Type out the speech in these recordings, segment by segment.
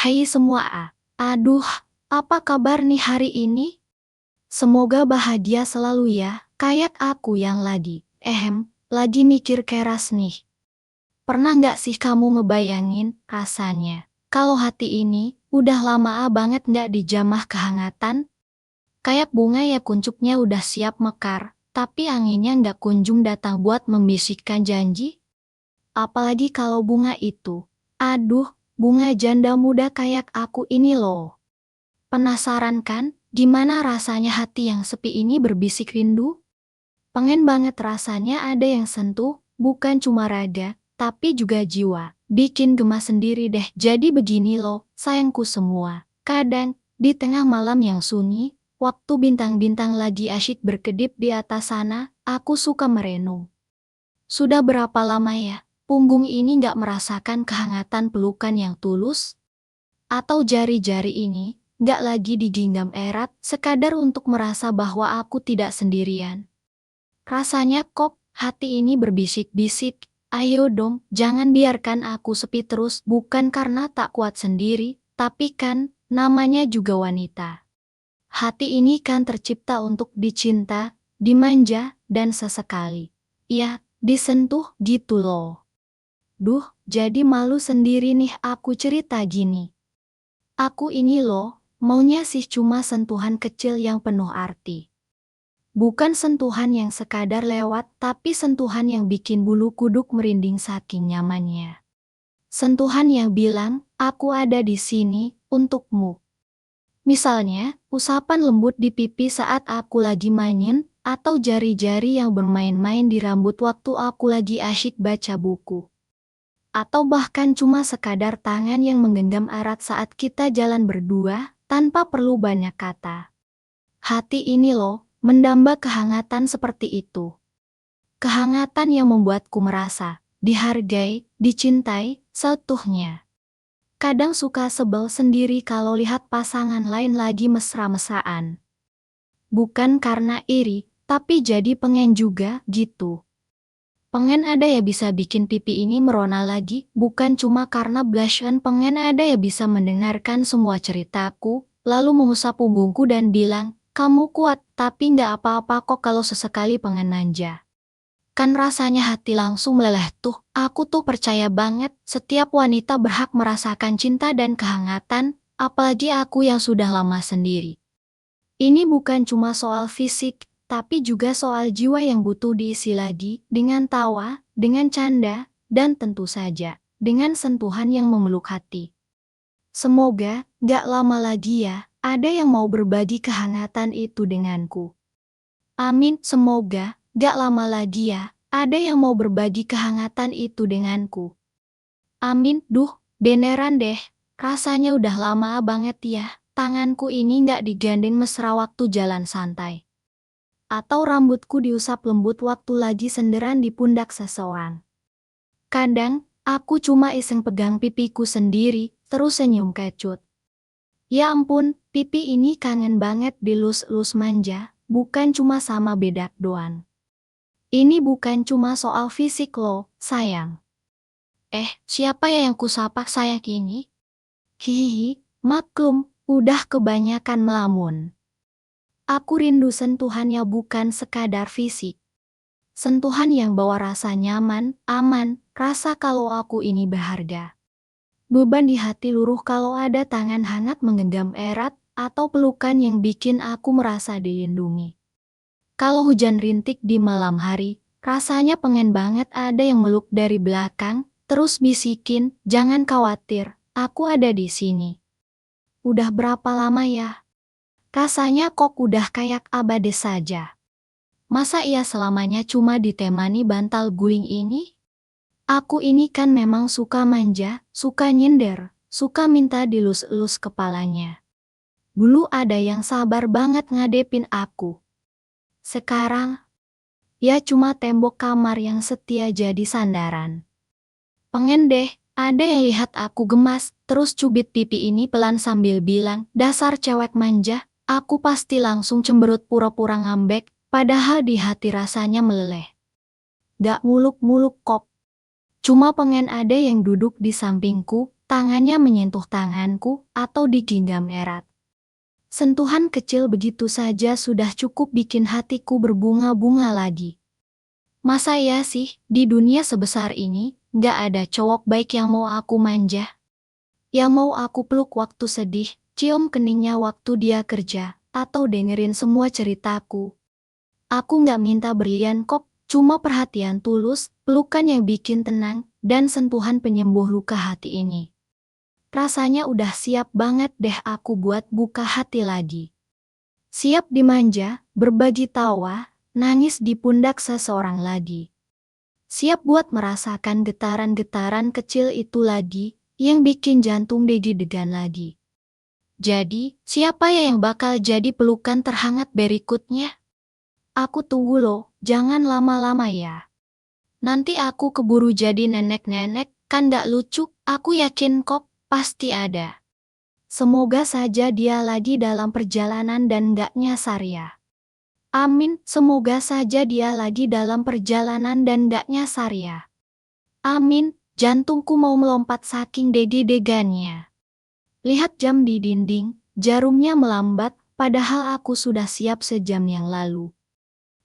Hai semua aduh, apa kabar nih hari ini? Semoga bahagia selalu ya, kayak aku yang lagi mikir keras nih. Pernah nggak sih kamu ngebayangin rasanya? Kalau hati ini, udah lama banget nggak dijamah kehangatan? Kayak bunga ya kuncupnya udah siap mekar, tapi anginnya nggak kunjung datang buat membisikkan janji? Apalagi kalau bunga itu. Aduh, bunga janda muda kayak aku ini loh. Penasaran kan, gimana rasanya hati yang sepi ini berbisik rindu? Pengen banget rasanya ada yang sentuh, bukan cuma raga, tapi juga jiwa. Bikin gemas sendiri deh. Jadi begini loh, sayangku semua. Kadang, di tengah malam yang sunyi, waktu bintang-bintang lagi asyik berkedip di atas sana, aku suka merenung. Sudah berapa lama ya, punggung ini nggak merasakan kehangatan pelukan yang tulus? Atau jari-jari ini, nggak lagi digenggam erat, sekadar untuk merasa bahwa aku tidak sendirian. Rasanya kok, hati ini berbisik-bisik, ayo dong, jangan biarkan aku sepi terus, bukan karena tak kuat sendiri, tapi kan, namanya juga wanita. Hati ini kan tercipta untuk dicinta, dimanja, dan sesekali. Ya, disentuh gitu loh. Duh, jadi malu sendiri nih aku cerita gini. Aku ini loh, maunya sih cuma sentuhan kecil yang penuh arti. Bukan sentuhan yang sekadar lewat, tapi sentuhan yang bikin bulu kuduk merinding saking nyamannya. Sentuhan yang bilang, aku ada di sini, untukmu. Misalnya, usapan lembut di pipi saat aku lagi mainin, atau jari-jari yang bermain-main di rambut waktu aku lagi asyik baca buku. Atau bahkan cuma sekadar tangan yang menggenggam erat saat kita jalan berdua, tanpa perlu banyak kata. Hati ini loh, mendamba kehangatan seperti itu. Kehangatan yang membuatku merasa dihargai, dicintai, seutuhnya. Kadang suka sebel sendiri kalau lihat pasangan lain lagi mesra-mesraan. Bukan karena iri, tapi jadi pengen juga, gitu. Pengen ada ya bisa bikin pipi ini merona lagi, bukan cuma karena blush on. Pengen ada ya bisa mendengarkan semua ceritaku, lalu mengusap punggungku dan bilang, kamu kuat, tapi nggak apa-apa kok kalau sesekali pengen manja. Kan rasanya hati langsung meleleh tuh, aku tuh percaya banget, setiap wanita berhak merasakan cinta dan kehangatan, apalagi aku yang sudah lama sendiri. Ini bukan cuma soal fisik, tapi juga soal jiwa yang butuh diisi lagi, dengan tawa, dengan canda, dan tentu saja, dengan sentuhan yang memeluk hati. Semoga, gak lama lagi ya, ada yang mau berbagi kehangatan itu denganku. Amin, semoga, gak lama lagi ya, ada yang mau berbagi kehangatan itu denganku. Amin, duh, beneran deh, rasanya udah lama banget ya, tanganku ini nggak digandeng mesra waktu jalan santai. Atau rambutku diusap lembut waktu lagi senderan di pundak seseorang. Kadang, aku cuma iseng pegang pipiku sendiri, terus senyum kecut. Ya ampun, pipi ini kangen banget dilus-lus manja, bukan cuma sama bedak doang. Ini bukan cuma soal fisik loh, sayang. Siapa ya yang kusapa saya kini? Hihihi, maklum, udah kebanyakan melamun. Aku rindu sentuhannya bukan sekadar fisik. Sentuhan yang bawa rasa nyaman, aman, rasa kalau aku ini berharga. Beban di hati luruh kalau ada tangan hangat menggenggam erat, atau pelukan yang bikin aku merasa dilindungi. Kalau hujan rintik di malam hari, rasanya pengen banget ada yang meluk dari belakang, terus bisikin, jangan khawatir, aku ada di sini. Udah berapa lama ya? Rasanya kok udah kayak abade saja. Masa iya selamanya cuma ditemani bantal guling ini? Aku ini kan memang suka manja, suka nyindir, suka minta dilus-elus kepalanya. Dulu ada yang sabar banget ngadepin aku. Sekarang, ya cuma tembok kamar yang setia jadi sandaran. Pengen deh, ada yang lihat aku gemas, terus cubit pipi ini pelan sambil bilang, dasar cewek manja, aku pasti langsung cemberut pura-pura ngambek, padahal di hati rasanya meleleh. Gak muluk-muluk kok. Cuma pengen ada yang duduk di sampingku, Tangannya menyentuh tanganku atau digenggam erat. Sentuhan kecil begitu saja sudah cukup bikin hatiku berbunga-bunga lagi. Masa ya sih, di dunia sebesar ini, gak ada cowok baik yang mau aku manja? Yang mau aku peluk waktu sedih, cium keningnya waktu dia kerja, atau dengerin semua ceritaku. Aku gak minta berlian kok, cuma perhatian tulus, pelukan yang bikin tenang, dan sentuhan penyembuh luka hati ini. Rasanya udah siap banget deh aku buat buka hati lagi. Siap dimanja, berbagi tawa, nangis di pundak seseorang lagi. Siap buat merasakan getaran-getaran kecil itu lagi, yang bikin jantung deg-degan lagi. Jadi, siapa ya yang bakal jadi pelukan terhangat berikutnya? Aku tunggu loh, jangan lama-lama ya. Nanti aku keburu jadi nenek-nenek, kan gak lucu, aku yakin kok, pasti ada. Semoga saja dia lagi dalam perjalanan dan gak nyasar ya. Amin, semoga saja dia lagi dalam perjalanan dan gak nyasar ya. Amin, jantungku mau melompat saking deg-degannya. Lihat jam di dinding, jarumnya melambat, padahal aku sudah siap sejam yang lalu.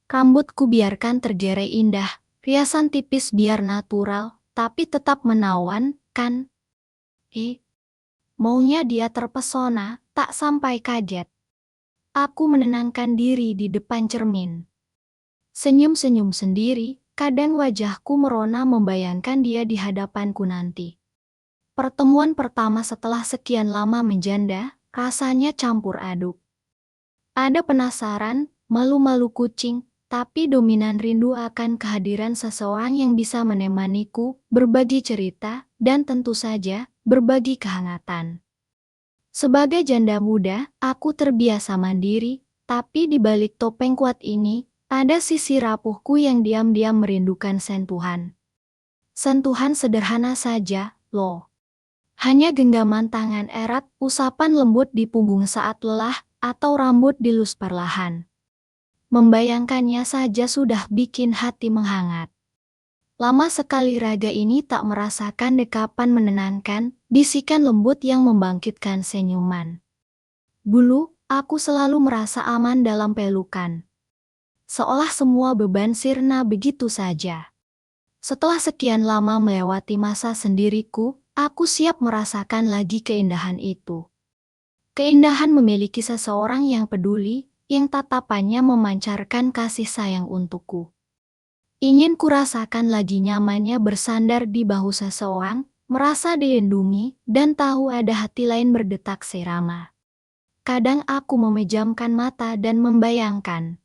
Rambutku biarkan tergerai indah, riasan tipis biar natural, tapi tetap menawan, kan? Maunya dia terpesona, tak sampai kaget. Aku menenangkan diri di depan cermin. Senyum-senyum sendiri, kadang wajahku merona membayangkan dia di hadapanku nanti. Pertemuan pertama setelah sekian lama menjanda, rasanya campur aduk. Ada penasaran, malu-malu kucing, tapi dominan rindu akan kehadiran seseorang yang bisa menemaniku, berbagi cerita, dan tentu saja, berbagi kehangatan. Sebagai janda muda, aku terbiasa mandiri, tapi di balik topeng kuat ini, ada sisi rapuhku yang diam-diam merindukan sentuhan. Sentuhan sederhana saja, loh. Hanya genggaman tangan erat, usapan lembut di punggung saat lelah, atau rambut dilus perlahan. Membayangkannya saja sudah bikin hati menghangat. Lama sekali raga ini tak merasakan dekapan menenangkan, bisikan lembut yang membangkitkan senyuman. Dulu, aku selalu merasa aman dalam pelukan. Seolah semua beban sirna begitu saja. Setelah sekian lama melewati masa sendiriku, aku siap merasakan lagi keindahan itu. Keindahan memiliki seseorang yang peduli, yang tatapannya memancarkan kasih sayang untukku. Ingin kurasakan lagi nyamannya bersandar di bahu seseorang, merasa dilindungi, dan tahu ada hati lain berdetak serama. Kadang aku memejamkan mata dan membayangkan.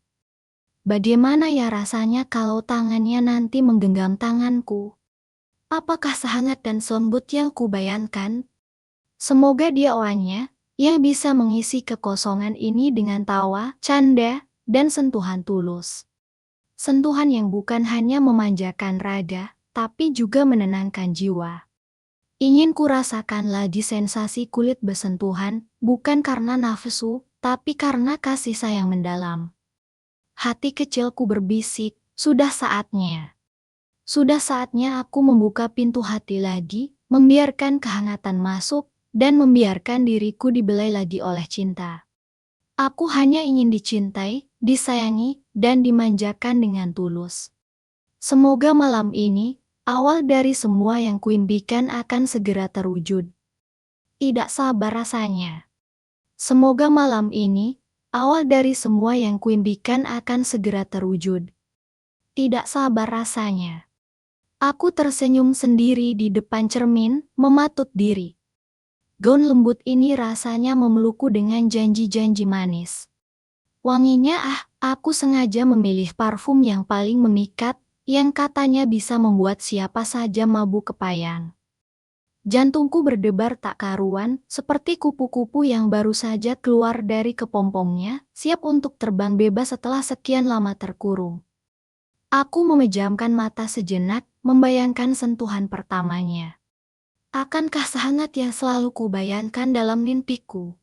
Bagaimana ya rasanya kalau tangannya nanti menggenggam tanganku? Apakah sehangat dan selembut yang kubayangkan? Semoga dia orangnya, yang bisa mengisi kekosongan ini dengan tawa, canda, dan sentuhan tulus. Sentuhan yang bukan hanya memanjakan raga, tapi juga menenangkan jiwa. Ingin kurasakan lagi sensasi kulit bersentuhan, bukan karena nafsu, tapi karena kasih sayang mendalam. Hati kecilku berbisik, sudah saatnya. Sudah saatnya aku membuka pintu hati lagi, membiarkan kehangatan masuk, dan membiarkan diriku dibelai lagi oleh cinta. Aku hanya ingin dicintai, disayangi, dan dimanjakan dengan tulus. Semoga malam ini, awal dari semua yang kuimpikan akan segera terwujud. Tidak sabar rasanya. Semoga malam ini, awal dari semua yang kuimpikan akan segera terwujud. Tidak sabar rasanya. Aku tersenyum sendiri di depan cermin, mematut diri. Gaun lembut ini rasanya memelukku dengan janji-janji manis. Wanginya aku sengaja memilih parfum yang paling memikat, yang katanya bisa membuat siapa saja mabuk kepayang. Jantungku berdebar tak karuan, seperti kupu-kupu yang baru saja keluar dari kepompongnya, siap untuk terbang bebas setelah sekian lama terkurung. Aku memejamkan mata sejenak, membayangkan sentuhan pertamanya. Akankah sehangat yang selalu kubayangkan dalam mimpiku?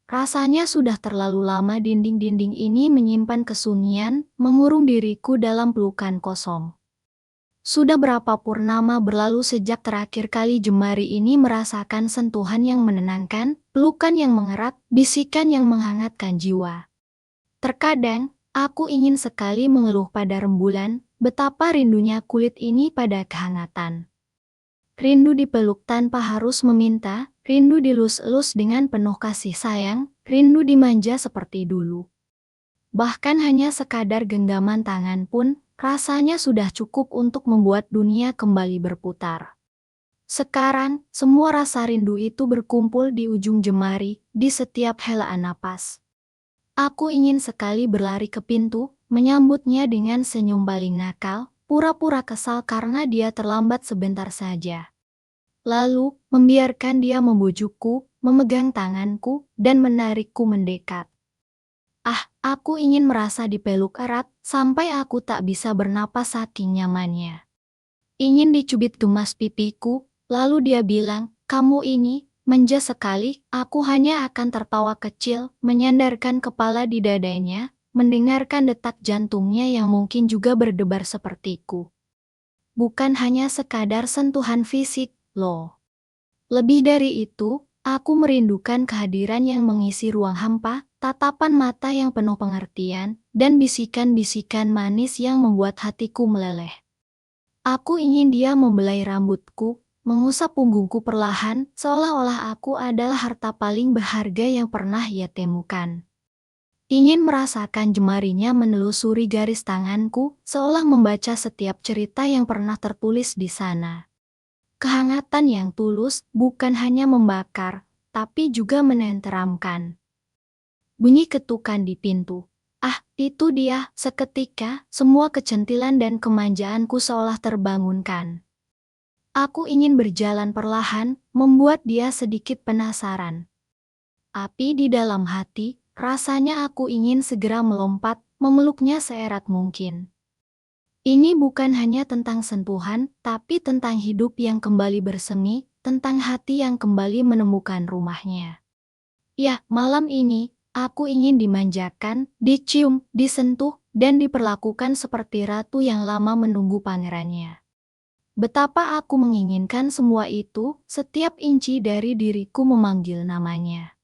Rasanya sudah terlalu lama dinding-dinding ini menyimpan kesunyian, mengurung diriku dalam pelukan kosong. Sudah berapa purnama berlalu sejak terakhir kali jemari ini merasakan sentuhan yang menenangkan, pelukan yang mengerat, bisikan yang menghangatkan jiwa. Terkadang, aku ingin sekali mengeluh pada rembulan, betapa rindunya kulit ini pada kehangatan. Rindu dipeluk tanpa harus meminta, rindu dilus-elus dengan penuh kasih sayang, rindu dimanja seperti dulu. Bahkan hanya sekadar genggaman tangan pun, rasanya sudah cukup untuk membuat dunia kembali berputar. Sekarang, semua rasa rindu itu berkumpul di ujung jemari, di setiap helaan napas. Aku ingin sekali berlari ke pintu, menyambutnya dengan senyum baling nakal, pura-pura kesal karena dia terlambat sebentar saja. Lalu, membiarkan dia membujukku, memegang tanganku, dan menarikku mendekat. Aku ingin merasa dipeluk erat, sampai aku tak bisa bernapas saking nyamannya. Ingin dicubit gemas pipiku, lalu dia bilang, "Kamu ini, manja sekali." Aku hanya akan tertawa kecil, menyandarkan kepala di dadanya, mendengarkan detak jantungnya yang mungkin juga berdebar sepertiku. Bukan hanya sekadar sentuhan fisik, loh. Lebih dari itu, aku merindukan kehadiran yang mengisi ruang hampa, tatapan mata yang penuh pengertian, dan bisikan-bisikan manis yang membuat hatiku meleleh. Aku ingin dia membelai rambutku, mengusap punggungku perlahan, seolah-olah aku adalah harta paling berharga yang pernah ia temukan. Ingin merasakan jemarinya menelusuri garis tanganku, seolah membaca setiap cerita yang pernah tertulis di sana. Kehangatan yang tulus bukan hanya membakar, tapi juga menenteramkan. Bunyi ketukan di pintu. Itu dia. Seketika, semua kecentilan dan kemanjaanku seolah terbangunkan. Aku ingin berjalan perlahan, membuat dia sedikit penasaran. Api di dalam hati, rasanya aku ingin segera melompat, memeluknya seerat mungkin. Ini bukan hanya tentang sentuhan, tapi tentang hidup yang kembali bersemi, tentang hati yang kembali menemukan rumahnya. Ya, malam ini, aku ingin dimanjakan, dicium, disentuh, dan diperlakukan seperti ratu yang lama menunggu pangerannya. Betapa aku menginginkan semua itu, setiap inci dari diriku memanggil namanya.